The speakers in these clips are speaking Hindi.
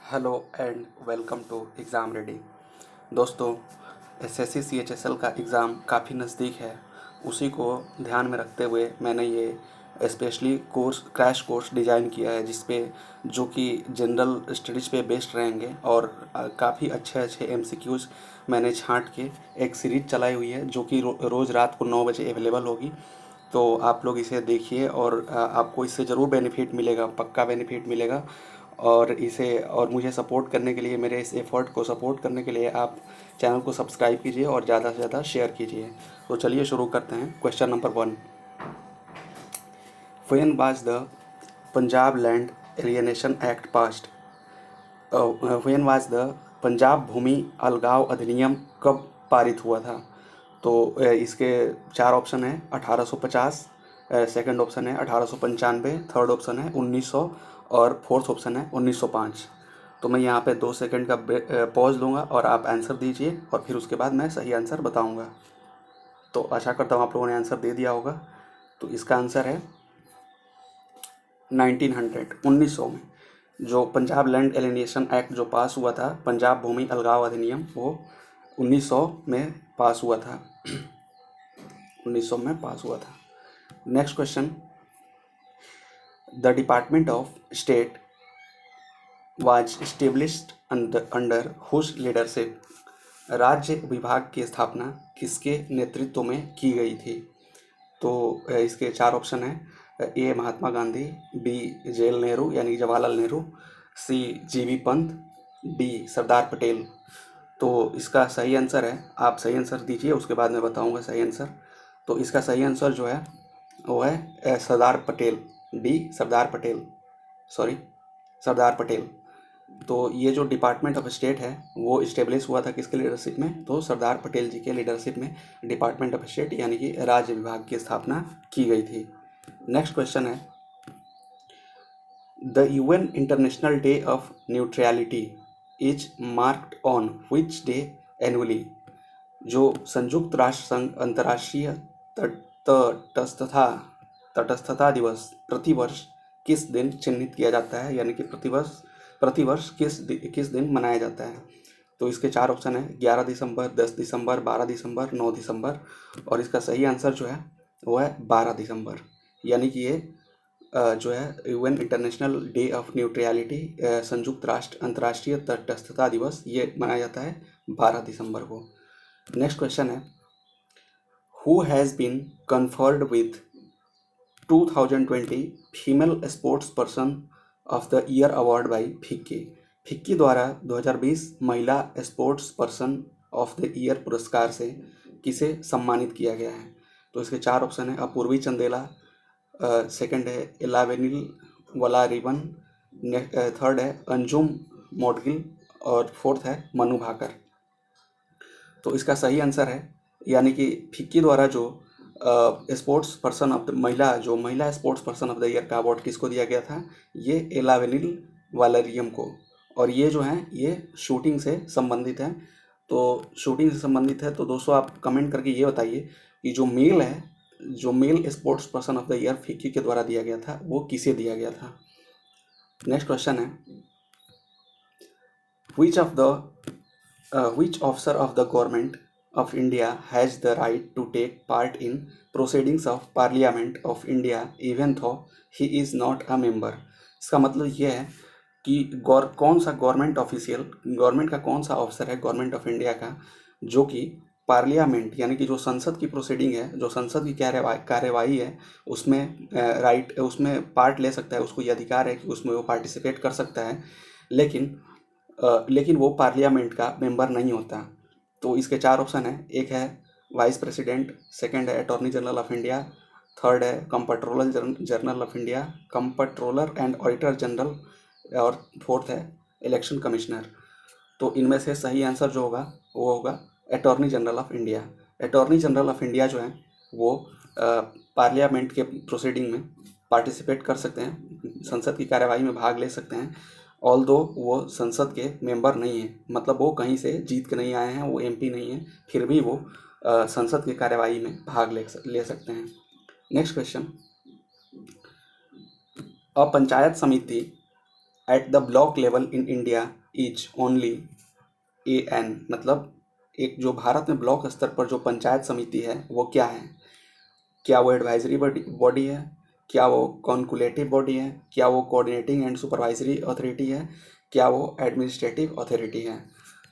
Hello and welcome to exam ready. दोस्तों, एसएससी सीएचएसएल का एग्ज़ाम काफ़ी नज़दीक है। उसी को ध्यान में रखते हुए मैंने ये specially course crash course design किया है, जिस पे जो कि जनरल स्टडीज़ पे बेस्ड रहेंगे और काफ़ी अच्छे अच्छे एमसीक्यूज़ मैंने छांट के एक सीरीज़ चलाई हुई है, जो कि रोज़ रात को 9 बजे अवेलेबल होगी। तो आप लोग इसे देखिए और आपको इससे ज़रूर बेनिफिट मिलेगा, पक्का बेनिफिट मिलेगा। और मुझे सपोर्ट करने के लिए, मेरे इस एफ़र्ट को सपोर्ट करने के लिए आप चैनल को सब्सक्राइब कीजिए और ज़्यादा से ज़्यादा शेयर कीजिए। तो चलिए शुरू करते हैं। Question number 1, when was the Punjab land alienation act passed? When was the Punjab भूमि अलगाव अधिनियम कब पारित हुआ था? तो इसके चार ऑप्शन है: 1850, सेकंड ऑप्शन है 1895, थर्ड ऑप्शन है 1900 और फोर्थ ऑप्शन है 1905। तो मैं यहाँ पे 2 सेकंड का पॉज लूँगा और आप आंसर दीजिए और फिर उसके बाद मैं सही आंसर बताऊँगा। तो आशा करता हूँ आप लोगों ने आंसर दे दिया होगा। तो इसका आंसर है 1900, 1900 में जो पंजाब लैंड एलियनेशन एक्ट जो पास हुआ था, पंजाब भूमि अलगाव अधिनियम, वो 1900 में पास हुआ था। 1900 में पास हुआ था। Next question, the department of state was established under whose leadership? राज्य विभाग की स्थापना किसके नेतृत्व में की गई थी? तो इसके चार ऑप्शन हैं: ए महात्मा गांधी, बी जवाहरलाल नेहरू यानी जवाहरलाल नेहरू, सी जीबी पंत, डी सरदार पटेल। तो इसका सही आंसर है, आप सही आंसर दीजिए, उसके बाद मैं बताऊंगा सही आंसर। तो इसका सही आंसर जो है वो है सरदार पटेल, डी सरदार पटेल, सॉरी सरदार पटेल। तो ये जो डिपार्टमेंट ऑफ स्टेट है वो इस्टेब्लिश हुआ था किसके लीडरशिप में? तो सरदार पटेल जी के लीडरशिप में डिपार्टमेंट ऑफ स्टेट यानी कि राज्य विभाग की स्थापना की गई थी। नेक्स्ट क्वेश्चन है, the UN international day of neutrality is marked on which day annually? जो संयुक्त राष्ट्र संघ अंतर्राष्ट्रीय तटस्थता तटस्थता दिवस प्रतिवर्ष किस दिन चिन्हित किया जाता है, यानी कि प्रतिवर्ष किस दिन मनाया जाता है? तो इसके चार ऑप्शन है: 11 दिसंबर, 10 दिसंबर, 12 दिसंबर, 9 दिसंबर। और इसका सही आंसर जो है वो है 12 दिसंबर। यानी कि ये जो है UN international day of neutrality, संयुक्त राष्ट्र अंतर्राष्ट्रीय तटस्थता दिवस, ये मनाया जाता है 12 दिसंबर को। नेक्स्ट क्वेश्चन है, who has been conferred with 2020 female sports person of the year award by FICCI? FICCI द्वारा 2020 महिला sports person of the year पुरस्कार से किसे सम्मानित किया गया है? तो इसके चार ऑप्शन है: अपूर्वी चंदेला, सेकंड है इलावेनिल वलारिवन, थर्ड है अंजुम मोडगिल और फोर्थ है मनु भाकर। तो इसका सही आंसर है, यानी कि फिक्की द्वारा जो स्पोर्ट्स पर्सन ऑफ द महिला sports person of the year का अवार्ड किसको दिया गया था? ये एलावेनिल वालेरियम को। और ये जो है ये शूटिंग से संबंधित है। तो शूटिंग से संबंधित है तो दोस्तों आप कमेंट करके ये बताइए कि जो male sports person of the year FICCI के द्वारा दिया गया था वो किसे दिया गया था। नेक्स्ट क्वेश्चन है, which of the which officer of the government of India has the right to take part in proceedings of Parliament of India even though he is not a member? इसका मतलब ये है कि कौन सा गवर्नमेंट का कौन सा ऑफिसर है गवर्नमेंट ऑफ इंडिया का, जो कि पार्लियामेंट यानी कि जो संसद की प्रोसीडिंग है, जो संसद की कार्यवाही है, उसमें पार्ट ले सकता है, उसको ये अधिकार है कि उसमें वो पार्टिसिपेट कर सकता है, लेकिन वो पार्लियामेंट का मेंबर नहीं होता। तो इसके चार ऑप्शन है: एक है वाइस प्रेसिडेंट, सेकंड है attorney general of India, third है कंपट्रोलर एंड ऑडिटर जनरल, और फोर्थ है इलेक्शन कमिश्नर। तो इनमें से सही आंसर जो होगा वो होगा attorney general of India. Attorney general of India जो है वो पार्लियामेंट के प्रोसीडिंग में पार्टिसिपेट कर सकते हैं, संसद की कार्यवाही में भाग ले सकते हैं, ऑल्दो वो संसद के मेंबर नहीं है, मतलब वो कहीं से जीत के नहीं आए हैं, वो एमपी नहीं है, फिर भी वो संसद की कार्यवाही में भाग ले सकते हैं। नेक्स्ट क्वेश्चन, अ पंचायत समिति at the block level in India is only AN, मतलब एक जो भारत में ब्लॉक स्तर पर जो पंचायत समिति है वो क्या है? क्या वो एडवाइजरी बॉडी है? क्या वो कॉन्कुलेटिव बॉडी है? क्या वो कोऑर्डिनेटिंग एंड सुपरवाइजरी अथॉरिटी है? क्या वो एडमिनिस्ट्रेटिव अथॉरिटी है?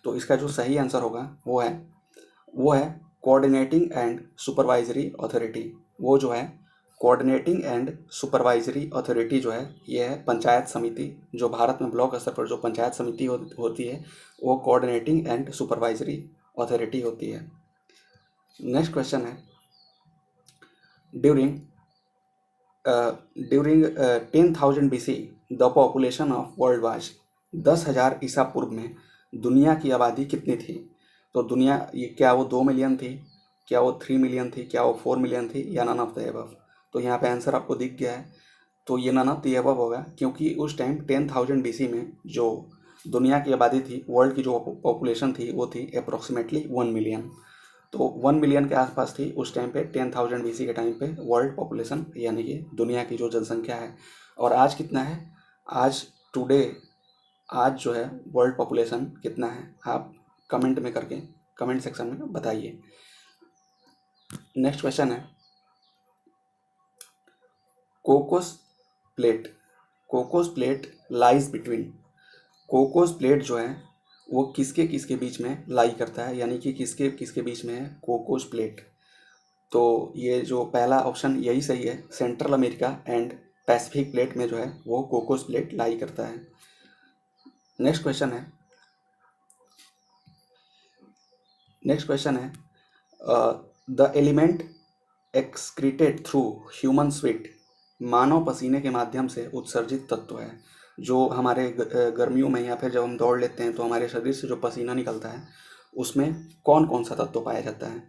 तो इसका जो सही आंसर होगा वो है कोऑर्डिनेटिंग एंड सुपरवाइजरी अथॉरिटी। वो जो है कोऑर्डिनेटिंग एंड सुपरवाइजरी अथॉरिटी जो है ये है पंचायत समिति। जो भारत में ब्लॉक स्तर पर जो पंचायत समिति होती है वो कोऑर्डिनेटिंग एंड सुपरवाइजरी अथॉरिटी होती है। नेक्स्ट क्वेश्चन है, during during 10,000 BC the population of world was, 10,000 ईसा पूर्व में दुनिया की आबादी कितनी थी? तो दुनिया ये क्या वो 2 मिलियन थी, क्या वो 3 मिलियन थी, क्या वो 4 मिलियन थी, या नन ऑफ द एबव? तो यहाँ पे आंसर आपको दिख गया है, तो ये नन ऑफ द एबव होगा, क्योंकि उस टाइम 10,000 BC में जो दुनिया की आबादी थी, वर्ल्ड की जो पॉपुलेशन थी वो थी अप्रोक्सीमेटली 1 मिलियन। तो 1 मिलियन के आसपास थी उस टाइम पे 10,000 BC के टाइम पे वर्ल्ड पॉपुलेशन, यानी कि दुनिया की जो जनसंख्या है। और आज कितना है? आज टुडे आज जो है वर्ल्ड पॉपुलेशन कितना है, आप कमेंट में करके कमेंट सेक्शन में बताइए। नेक्स्ट क्वेश्चन है, Cocos plate, Cocos plate lies between, Cocos plate जो है वो किसके किसके बीच में लाई करता है, यानी कि किसके किसके बीच में है कोकोस प्लेट? तो ये जो पहला ऑप्शन यही सही है, central America and Pacific plate में जो है वो कोकोस प्लेट लाई करता है। नेक्स्ट क्वेश्चन है, the element excreted through human sweat, मानव पसीने के माध्यम से उत्सर्जित तत्व है। जो हमारे गर्मियों में या फिर जब हम दौड़ लेते हैं तो हमारे शरीर से जो पसीना निकलता है उसमें कौन कौन सा तत्व पाया जाता है?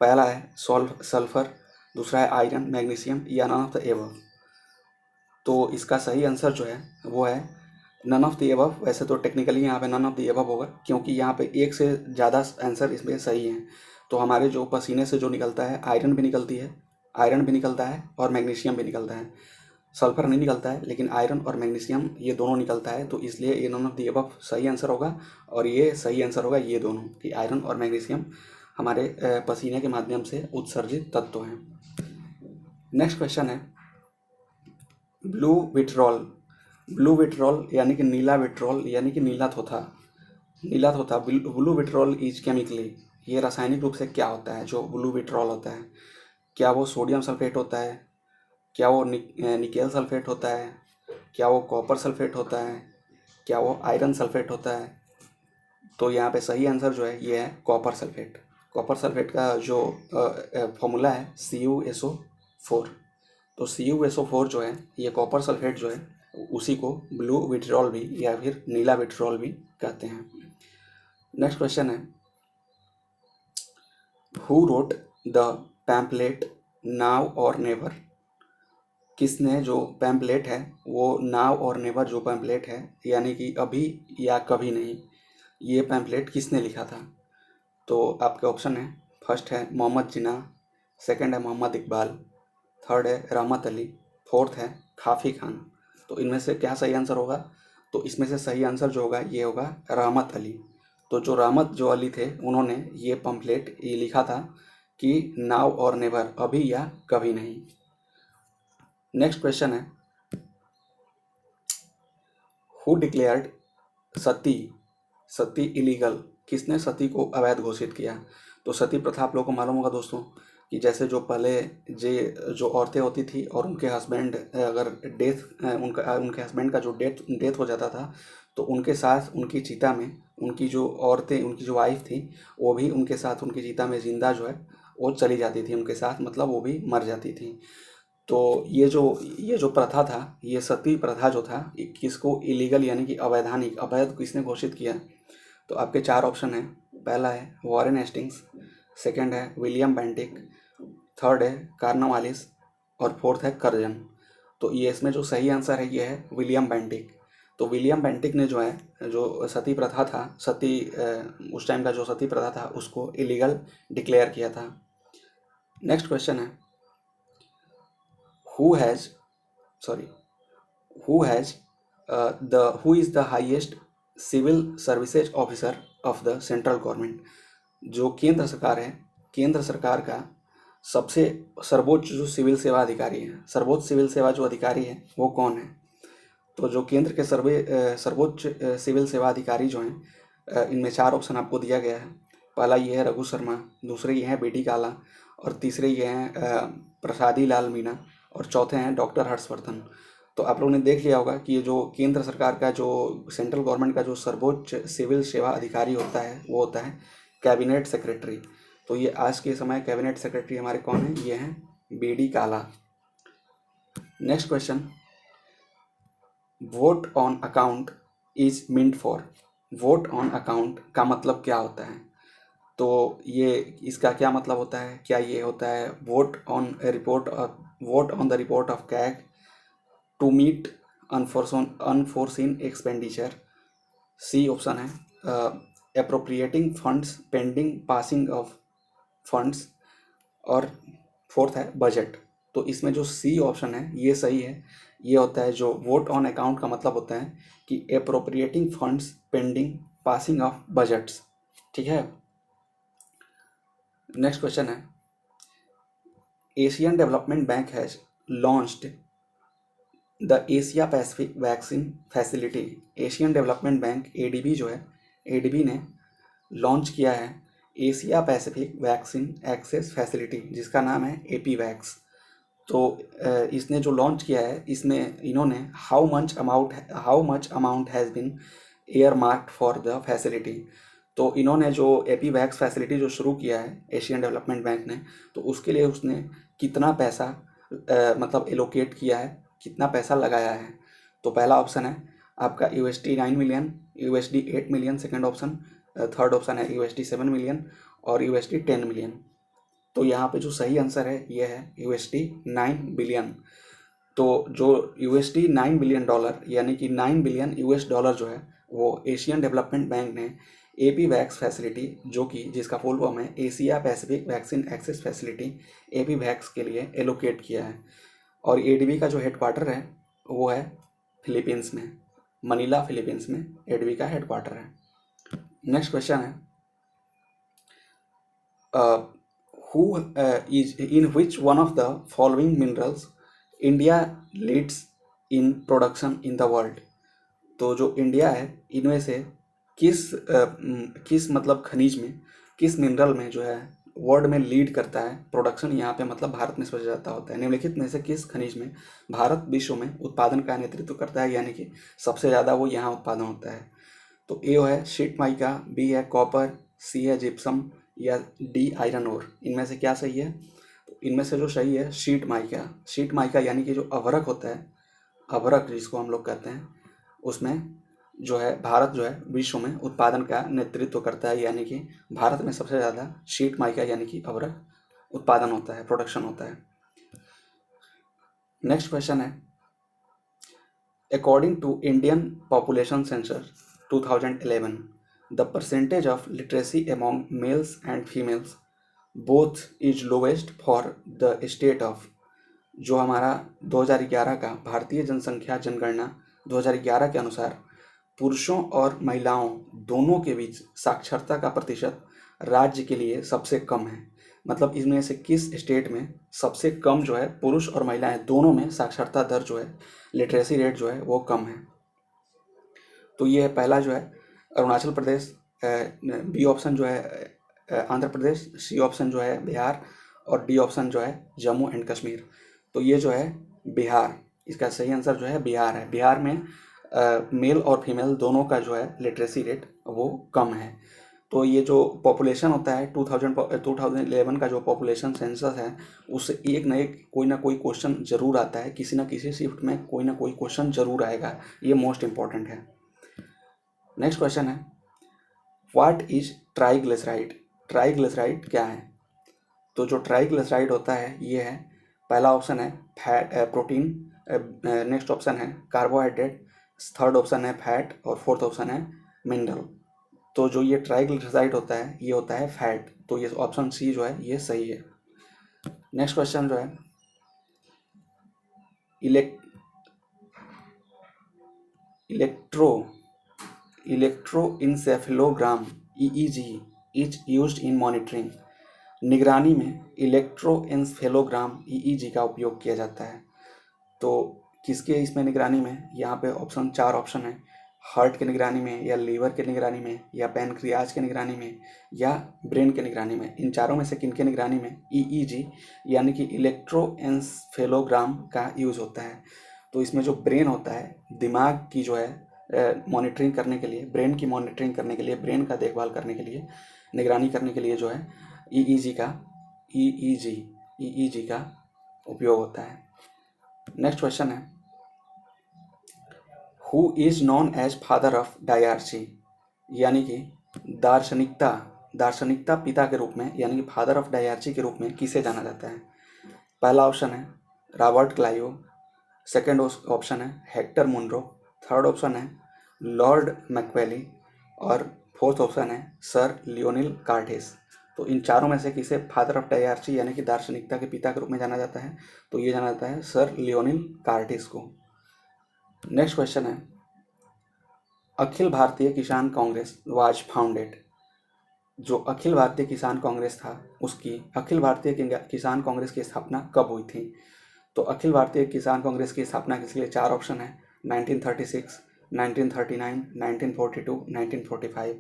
पहला है सल्फर, दूसरा है आयरन, मैग्नीशियम, या नन ऑफ द एबव? तो इसका सही आंसर जो है वो है नन ऑफ द एबव। वैसे तो टेक्निकली यहाँ पे नन ऑफ द एबव होगा, क्योंकि यहाँ पे एक से ज़्यादा आंसर इसमें सही हैं। तो हमारे जो पसीने से जो निकलता है, आयरन भी निकलता है और मैग्नीशियम भी निकलता है। सल्फर नहीं निकलता है, लेकिन आयरन और मैग्नीशियम ये दोनों निकलता है, तो इसलिए ये नन ऑफ द एबव सही आंसर होगा। और ये सही आंसर होगा ये दोनों, कि आयरन और मैग्नीशियम हमारे पसीने के माध्यम से उत्सर्जित तत्व हैं। नेक्स्ट क्वेश्चन है, ब्लू विट्रॉल, ब्लू विट्रॉल यानी कि नीला विट्रॉल यानी कि नीला थोथा ब्लू विट्रॉल इज केमिकली, ये रासायनिक रूप से क्या होता है जो ब्लू विट्रॉल होता है? क्या वो सोडियम सल्फेट होता है? क्या वो निकेल सल्फेट होता है? क्या वो कॉपर सल्फेट होता है? क्या वो आयरन सल्फेट होता है? तो यहाँ पे सही आंसर जो है ये है कॉपर सल्फेट। कॉपर सल्फेट का जो फॉर्मूला है CuSO4। तो CuSO4 जो है ये कॉपर सल्फेट जो है उसी को ब्लू विट्रॉल भी या फिर नीला विट्रॉल भी कहते हैं। नेक्स्ट क्वेश्चन है, who wrote the pamphlet now और नेवर, किसने जो पैम्पलेट है वो नाउ और नेवर जो पैम्पलेट है यानी कि अभी या कभी नहीं, ये पैम्पलेट किसने लिखा था? तो आपके ऑप्शन है, फर्स्ट है मोहम्मद जिन्ना, सेकंड है मोहम्मद इकबाल, थर्ड है रहमत अली, फोर्थ है काफ़ी खान। तो इनमें से क्या सही आंसर होगा? तो इसमें से सही आंसर जो होगा ये होगा रहमत अली। तो जो रहमत जो अली थे उन्होंने ये पम्फलेट ये लिखा था कि नाउ और नेवर, अभी या कभी नहीं। नेक्स्ट क्वेश्चन है, who declared Sati Sati illegal, किसने सती को अवैध घोषित किया? तो सती प्रथा आप लोगों को मालूम होगा दोस्तों, कि जैसे जो पहले जो औरतें होती थी और उनके हस्बैंड अगर उनके हस्बैंड का जो डेथ हो जाता था, तो उनके साथ उनकी चिता में उनकी जो औरतें, उनकी जो वाइफ थी, वो भी उनके साथ उनकी चिता में जिंदा जो है वो चली जाती थी उनके साथ, मतलब वो भी मर जाती थी। तो ये जो प्रथा था, ये सती प्रथा जो था, किसको इलीगल यानी कि अवैधानिक अवैध किसने घोषित किया? तो आपके चार ऑप्शन हैं, पहला है वॉरेन हेस्टिंग्स, सेकंड है विलियम बेंटिक, थर्ड है कार्नवालिस और फोर्थ है कर्जन। तो ये इसमें जो सही आंसर है ये है विलियम बेंटिक। तो विलियम बेंटिक ने जो है जो सती प्रथा था, उस टाइम का जो सती प्रथा था उसको इलीगल डिक्लेयर किया था। नेक्स्ट क्वेश्चन है, who has sorry who has the who is the highest civil services officer of the central government. जो केंद्र सरकार है, केंद्र सरकार का सबसे सर्वोच्च जो सिविल सेवा अधिकारी है, सर्वोच्च सिविल सेवा जो अधिकारी है वो कौन है? तो जो केंद्र के सर्वोच्च सिविल सेवा अधिकारी जो हैं, इनमें 4 ऑप्शन आपको दिया गया है। पहला ये है रघु शर्मा, दूसरे ये हैं बी.डी. काला, और तीसरे ये हैं प्रसादी लाल मीणा, और चौथे हैं डॉक्टर हर्षवर्धन। तो आप लोगों ने देख लिया होगा कि ये जो केंद्र सरकार का जो सेंट्रल गवर्नमेंट का जो सर्वोच्च सिविल सेवा अधिकारी होता है वो होता है कैबिनेट सेक्रेटरी। तो ये आज के समय कैबिनेट सेक्रेटरी हमारे कौन हैं? ये हैं B D. Kala. Next question, vote on account is meant for. Vote on account का मतलब क्या होता है? तो ये इसका क्या मतलब होता है? क्या ये होता है vote on the report of CAG to meet unforeseen expenditure. C option है appropriating funds pending passing of funds, और फोर्थ है बजट। तो इसमें जो सी ऑप्शन है ये सही है। ये होता है जो वोट ऑन अकाउंट का मतलब होता है कि appropriating funds pending passing of budgets. ठीक है। नेक्स्ट क्वेश्चन है, Asian development bank has launched the Asia Pacific vaccine facility. Asian development bank ADB जो है, एडीबी ने लॉन्च किया है Asia Pacific vaccine access facility, जिसका नाम है एपी वैक्स। तो इसने जो लॉन्च किया है इसमें इन्होंने how much amount has been earmarked for the facility. तो इन्होंने जो एपी वैक्स फैसिलिटी जो शुरू किया है एशियन डेवलपमेंट बैंक ने, तो उसके लिए उसने कितना पैसा मतलब एलोकेट किया है, कितना पैसा लगाया है? तो पहला ऑप्शन है आपका $9 million, $8 million second option, third option है $7 मिलियन, और $10 मिलियन। तो यहाँ पे जो सही आंसर है ये है $9 बिलियन। तो जो $9 बिलियन यानी कि 9 बिलियन यूएस डॉलर जो है वो एशियन डेवलपमेंट बैंक ने एपी वैक्स फैसिलिटी, जो कि जिसका फुल फॉर्म है Asia Pacific vaccine access facility, AP Vax के लिए एलोकेट किया है। और एडीबी का जो हेडक्वार्टर है वो है फिलीपींस में, मनीला फिलीपींस में एडीबी का हेडक्वार्टर है। नेक्स्ट क्वेश्चन है, who is in which one of the following minerals India leads in production in the world। तो जो इंडिया है इनमें से किस मतलब खनिज में, किस मिनरल में जो है वर्ल्ड में लीड करता है प्रोडक्शन, यहाँ पे मतलब भारत में सबसे ज़्यादा होता है। निम्नलिखित में से किस खनिज में भारत विश्व में उत्पादन का नेतृत्व करता है, यानी कि सबसे ज़्यादा वो यहाँ उत्पादन होता है? तो ए है शीट माइका, बी है कॉपर, सी है जिप्सम, या डी आयरन ओर। इनमें से क्या सही है? तो इनमें से जो सही है शीट माइका। शीट माइका यानी कि जो अभ्रक होता है, अभ्रक जिसको हम लोग कहते हैं, उसमें जो है भारत जो है विश्व में उत्पादन का नेतृत्व करता है, यानी कि भारत में सबसे ज़्यादा शीट माइका यानी कि अभ्रक उत्पादन होता है, प्रोडक्शन होता है। नेक्स्ट क्वेश्चन है, according to Indian population census 2011 the percentage of literacy among males and females both is lowest for the state of। जो हमारा 2011 का भारतीय जनसंख्या जनगणना 2011 के अनुसार पुरुषों और महिलाओं दोनों के बीच साक्षरता का प्रतिशत राज्य के लिए सबसे कम है। मतलब इसमें से किस स्टेट में सबसे कम जो है पुरुष और महिलाएं दोनों में साक्षरता दर जो है, लिटरेसी रेट जो है वो कम है? तो ये पहला जो है अरुणाचल प्रदेश, बी ऑप्शन जो है आंध्र प्रदेश, सी ऑप्शन जो है बिहार, और डी ऑप्शन जो है जम्मू एंड कश्मीर। तो ये जो है बिहार, इसका सही आंसर जो है बिहार है। बिहार में मेल और फीमेल दोनों का जो है लिटरेसी रेट वो कम है। तो ये जो पॉपुलेशन होता है 2011 का जो पॉपुलेशन सेंसस है, उससे एक न एक कोई ना कोई क्वेश्चन जरूर आता है, किसी ना किसी शिफ्ट में कोई ना कोई क्वेश्चन जरूर आएगा, ये मोस्ट इम्पॉर्टेंट है। नेक्स्ट क्वेश्चन है, व्हाट इज ट्राइग्लिसराइड। ट्राइग्लिसराइड क्या है? तो जो ट्राइग्लिसराइड होता है ये है, पहला ऑप्शन है प्रोटीन, नेक्स्ट ऑप्शन है कार्बोहाइड्रेट, थर्ड ऑप्शन है फैट, और फोर्थ ऑप्शन है मिनरल। तो जो ये ट्राइग्लिसराइड होता है ये होता है फैट। तो ये ऑप्शन सी जो है ये सही है। नेक्स्ट क्वेश्चन जो है electro electroencephalogram EEG is used in monitoring. निगरानी में इलेक्ट्रोइंसेफेलोग्राम ईईजी का उपयोग किया जाता है। तो किसके इसमें निगरानी में, यहाँ पे ऑप्शन 4 ऑप्शन है, हार्ट की निगरानी में, या लीवर की निगरानी में, या पैनक्रियाज की निगरानी में, या ब्रेन की निगरानी में। इन चारों में से किन की निगरानी में ईईजी यानी कि इलेक्ट्रोएन्सेफेलोग्राम का यूज़ होता है। तो इसमें जो ब्रेन होता है, दिमाग की जो है मॉनिटरिंग करने के लिए, ब्रेन की मॉनिटरिंग करने के लिए, ब्रेन का देखभाल करने के लिए, निगरानी करने के लिए जो है ईईजी का उपयोग होता है। नेक्स्ट क्वेश्चन है, who is known as father of diarchy, यानी कि दार्शनिकता पिता के रूप में, यानी कि फादर ऑफ डायआरसी के रूप में किसे जाना जाता है। पहला ऑप्शन है रॉबर्ट क्लाइव, सेकंड ऑप्शन है हेक्टर मुनरो, थर्ड ऑप्शन है लॉर्ड मैक्वेली, और फोर्थ ऑप्शन है सर लियोनिल कार्टेस। तो इन चारों में से किसे फादर ऑफ डायआरसी यानी कि दार्शनिकता के पिता के रूप में जाना जाता है, तो ये जाना जाता है सर लियोनिल कार्टेस को। नेक्स्ट क्वेश्चन है, अखिल भारतीय किसान कांग्रेस वाज फाउंडेड। जो अखिल भारतीय किसान कांग्रेस था, उसकी अखिल भारतीय किसान कांग्रेस की स्थापना कब हुई थी। तो अखिल भारतीय किसान कांग्रेस की स्थापना के लिए 4 ऑप्शन है, 1936, 1939, 1942, 1945।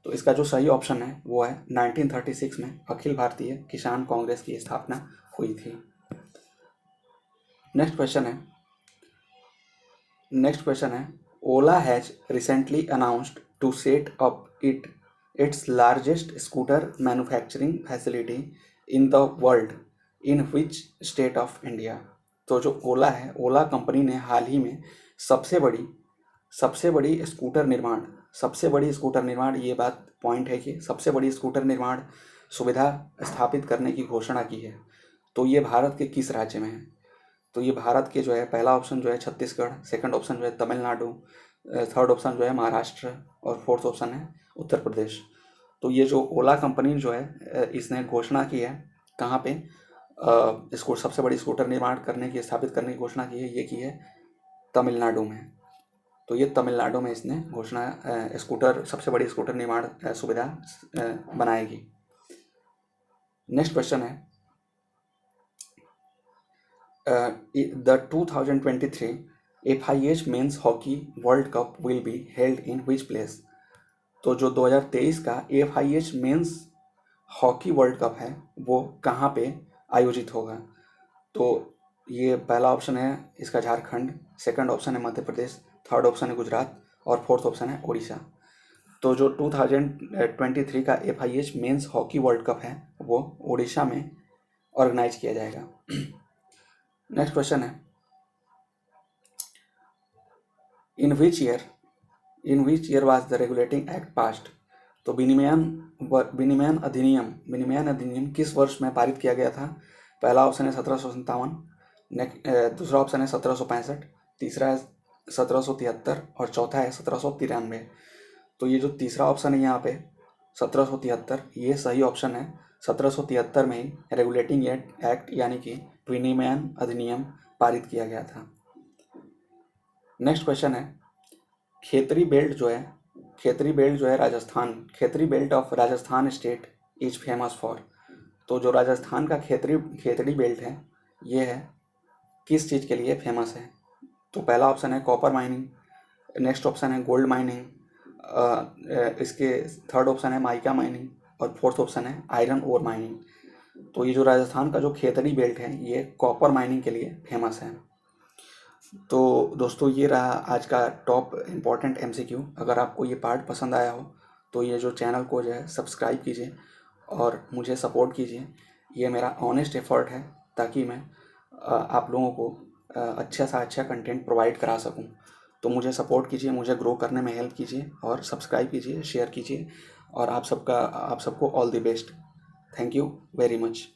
तो इसका जो सही ऑप्शन है वो है 1936 में अखिल भारतीय किसान कांग्रेस की स्थापना हुई थी। नेक्स्ट क्वेश्चन है, Ola has recently announced to set up its largest scooter manufacturing facility in the world in which state of India. तो जो ओला है, ओला कंपनी ने हाल ही में सबसे बड़ी स्कूटर निर्माण, ये बात पॉइंट है कि सबसे बड़ी स्कूटर निर्माण सुविधा स्थापित करने की घोषणा की है। तो ये भारत के किस राज्य में है। तो ये भारत के जो है, पहला ऑप्शन जो है छत्तीसगढ़, सेकंड ऑप्शन जो है तमिलनाडु, थर्ड ऑप्शन जो है महाराष्ट्र, और फोर्थ ऑप्शन है उत्तर प्रदेश। तो ये जो ओला कंपनी जो है इसने घोषणा की है कहाँ पे, इसको सबसे बड़ी स्कूटर निर्माण स्थापित करने की घोषणा की है, ये की है तमिलनाडु में। तो ये तमिलनाडु में इसने घोषणा सबसे बड़ी स्कूटर निर्माण सुविधा बनाएगी। नेक्स्ट क्वेश्चन है, the 2023 FIH men's hockey world cup will be held in which place. तो जो 2023 का FIH men's hockey world cup है वो कहाँ पे आयोजित होगा। तो ये पहला ऑप्शन है इसका झारखंड, सेकंड ऑप्शन है मध्य प्रदेश, थर्ड ऑप्शन है गुजरात, और फोर्थ ऑप्शन है उड़ीसा। तो जो 2023 का FIH men's hockey world cup है वो उड़ीसा में ऑर्गेनाइज किया जाएगा। नेक्स्ट क्वेश्चन है, in which year was the regulating act passed. तो विनिमयन अधिनियम किस वर्ष में पारित किया गया था। पहला ऑप्शन है 1757, दूसरा ऑप्शन है 1765, तीसरा है 1773, और चौथा है 1793। तो ये जो तीसरा ऑप्शन है यहाँ पे 1773, ये सही ऑप्शन है। 1773 में ही रेगुलेटिंग एक्ट यानी कि विनिमयन अधिनियम पारित किया गया था। नेक्स्ट क्वेश्चन है, खेतरी बेल्ट जो है Rajasthan, Khetri belt of Rajasthan state is famous for. तो जो राजस्थान का खेतरी बेल्ट है ये है किस चीज़ के लिए फेमस है। तो पहला ऑप्शन है कॉपर माइनिंग, नेक्स्ट ऑप्शन है गोल्ड माइनिंग, इसके थर्ड ऑप्शन है माइका माइनिंग, और फोर्थ ऑप्शन है आयरन ओर माइनिंग। तो ये जो राजस्थान का जो खेतरी बेल्ट है ये कॉपर माइनिंग के लिए फेमस है। तो दोस्तों ये रहा आज का टॉप इम्पॉर्टेंट MCQ। अगर आपको ये पार्ट पसंद आया हो तो ये जो चैनल को जो है सब्सक्राइब कीजिए और मुझे सपोर्ट कीजिए। ये मेरा ऑनेस्ट एफर्ट है ताकि मैं आप लोगों को अच्छा सा अच्छा कंटेंट प्रोवाइड करा सकूं। तो मुझे सपोर्ट कीजिए, मुझे ग्रो करने में हेल्प कीजिए, और सब्सक्राइब कीजिए, शेयर कीजिए, और आप सबको all the best. Thank you very much.